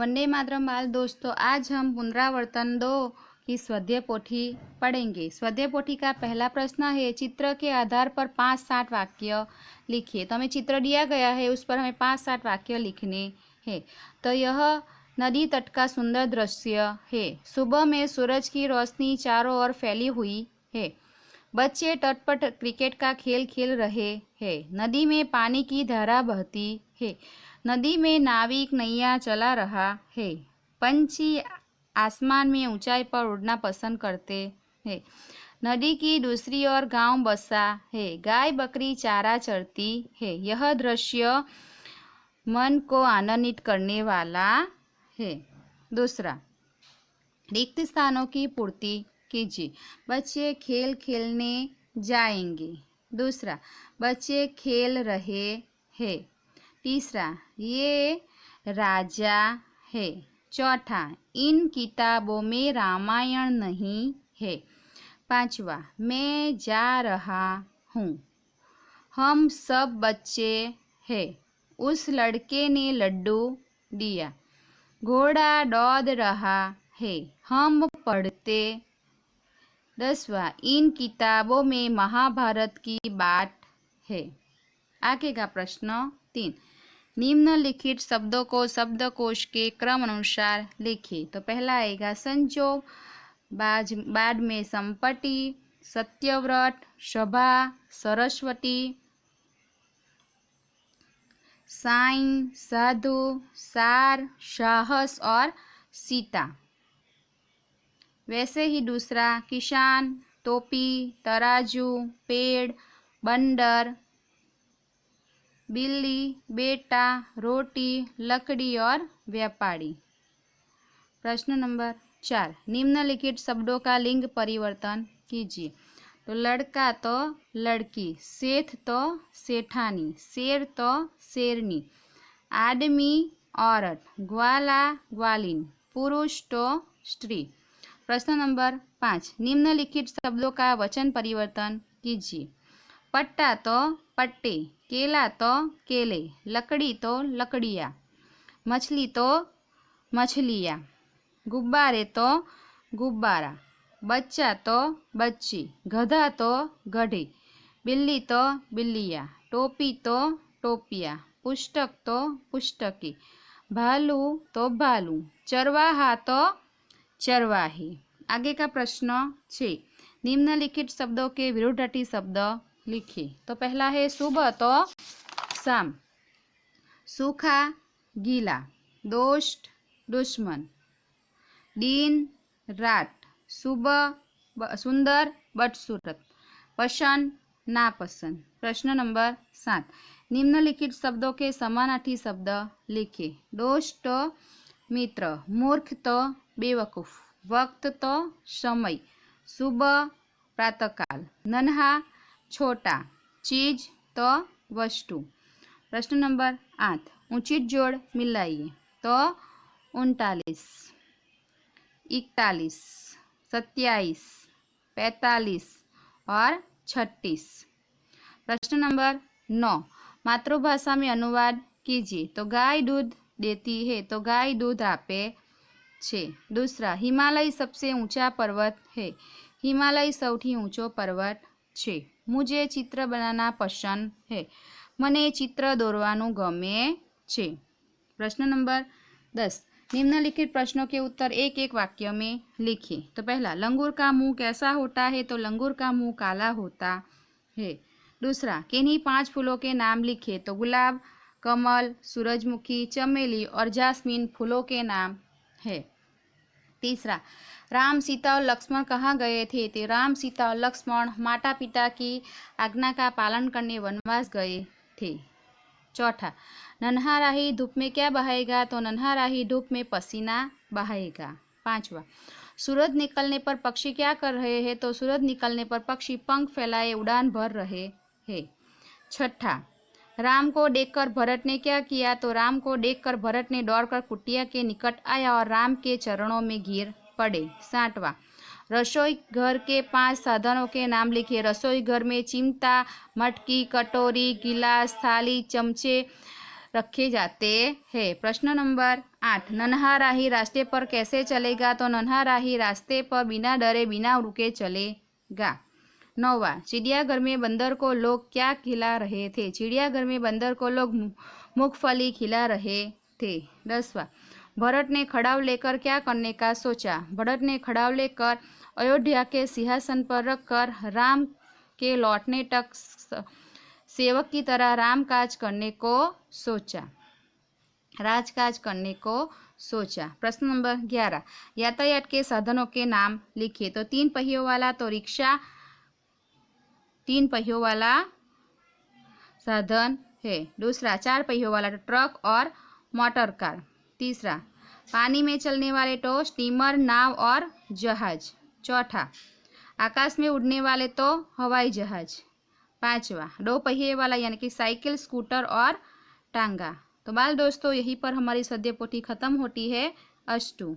वंदे मातरम बाल दोस्तों, आज हम पुनरावर्तन 2 की स्वाध्याय पोथी पढ़ेंगे। स्वाध्याय पोथी का पहला प्रश्न है, चित्र के आधार पर 5-7 वाक्य लिखिए। तो हमें चित्र दिया गया है, उस पर हमें 5-7 वाक्य लिखने हैं। तो यह नदी तट का सुंदर दृश्य है। सुबह में सूरज की रोशनी चारों ओर फैली हुई है। बच्चे तट पर क्रिकेट का खेल खेल रहे हैं। नदी में पानी की धारा बहती है। नदी में नाविक नैया चला रहा है। पंछी आसमान में ऊंचाई पर उड़ना पसंद करते हैं। नदी की दूसरी ओर गांव बसा है। गाय बकरी चारा चरती है। यह दृश्य मन को आनंदित करने वाला है। दूसरा, रिक्त स्थानों की पूर्ति कीजिए। बच्चे खेल खेलने जाएंगे। दूसरा, बच्चे खेल रहे हैं। तीसरा, ये राजा है। चौथा, इन किताबों में रामायण नहीं है। पांचवा, मैं जा रहा हूँ। हम सब बच्चे हैं। उस लड़के ने लड्डू दिया। घोड़ा दौड़ रहा है। हम पढ़ते। 10वां, इन किताबों में महाभारत की बात है। आगे का प्रश्न 3, निम्नलिखित शब्दों को शब्दकोश के क्रम अनुसार लिखिए। तो पहला आएगा संजोग, बाद में संपत्ति, सत्यव्रत, सभा, सरस्वती, साईं, साधु, सार, साहस और सीता। वैसे ही दूसरा, किसान, टोपी, तराजू, पेड़, बंदर, बिल्ली, बेटा, रोटी, लकड़ी और व्यापारी। प्रश्न नंबर 4, निम्नलिखित शब्दों का लिंग परिवर्तन कीजिए। तो लड़का तो लड़की, सेठ तो सेठानी, शेर तो शेरनी, आदमी औरत, ग्वाला ग्वालिन, पुरुष तो स्त्री। प्रश्न नंबर 5, निम्नलिखित शब्दों का वचन परिवर्तन कीजिए। पट्टा तो पट्टे, केला तो केले, लकड़ी तो लकड़ियाँ, मछली तो मछलियाँ, गुब्बारे तो गुब्बारा, बच्चा तो बच्ची, गधा तो गधे, बिल्ली तो बिल्लियाँ, टोपी तो टोपियाँ, पुस्तक तो पुस्तकें, भालू तो भालू, चरवाहा तो चरवाही। आगे का प्रश्न 6, निम्नलिखित शब्दों के विरुद्धार्थी शब्द लिखिए। तो पहला है सुबह तो शाम, सूखा गीला, दोस्त दुश्मन, दिन रात, सुबह सुंदर बदसूरत, पसंद नापसंद। प्रश्न नंबर 7, निम्नलिखित शब्दों के समानार्थी शब्द लिखिए। दोस्त तो मित्र, मूर्ख तो बेवकूफ, वक्त तो समय, सुबह प्रातःकाल, नन्हा छोटा, चीज तो वस्तु। प्रश्न नंबर 8, उचित जोड़ मिलाइए। तो 39, 41, 27, 45 और 36। प्रश्न नंबर 9, मातृभाषा में अनुवाद कीजिए। तो गाय दूध देती है, तो गाय दूध आपे छे। दूसरा, हिमालय सबसे ऊंचा पर्वत है। हिमालय सौથી ऊंचो पर्वत छे। मुझे चित्र बनाना पसंद है। मने चित्र दोरवानुं गमे छे। प्रश्न नंबर 10, निम्नलिखित प्रश्नों के उत्तर एक एक वाक्य में लिखिए। तो पहला, लंगूर का मुंह कैसा होता है। तो लंगूर का मुंह काला होता है। दूसरा, किन्हीं 5 फूलों के नाम लिखिए। तो गुलाब, कमल, सूरजमुखी, चमेली और जास्मीन फूलों के नाम है। तीसरा, राम, सीता और लक्ष्मण कहाँ गए थे। तो राम, सीता और लक्ष्मण माता पिता की आज्ञा का पालन करने वनवास गए थे। चौथा, नन्हा राही धूप में क्या बहाएगा। तो नन्हा राही धूप में पसीना बहाएगा। 5वां, सूरज निकलने पर पक्षी क्या कर रहे हैं। तो सूरज निकलने पर पक्षी पंख फैलाए उड़ान भर रहे हैं। 6ठा, राम को देखकर भरत ने क्या किया। तो राम को देखकर भरत ने दौड़कर कुटिया के निकट आया और राम के चरणों में गिर पड़े। 7वां, रसोई घर के 5 साधनों के नाम लिखिए। रसोई घर में चिमटा, मटकी, कटोरी, गिलास, थाली, चमचे, रखे जाते हैं। प्रश्न नंबर 8, नन्हा राही रास्ते पर कैसे चलेगा? तो नन्हा राही रास्ते पर बिना डरे बिना रुके चलेगा। 9वां, चिड़ियाघर में बंदर को लोग क्या खिला रहे थे? चिड़ियाघर में बंदर को लोग मूंगफली खिला रहे थे। 10वां, भरत ने खड़ाव लेकर क्या करने का सोचा? भरत ने खड़ाव लेकर अयोध्या के सिंहासन पर रखकर राम के लौटने तक सेवक की तरह रामकाज करने को सोचा, राजकाज करने को सोचा। प्रश्न नंबर 11, यातायात के साधनों के नाम लिखिए। तो 3 पहियों वाला तो रिक्शा 3 पहियों वाला साधन है। दूसरा 4 पहियों वाला तो ट्रक और मोटर कार। तीसरा पानी में चलने वाले तो स्टीमर, नाव और जहाज। चौथा आकाश में उड़ने वाले तो हवाई जहाज। 5वां 2 पहिए वाला यानी कि साइकिल, स्कूटर और टांगा। तो बाल दोस्तों, यहीं पर हमारी स्वाध्याय पोथी खत्म होती है। अस्तु।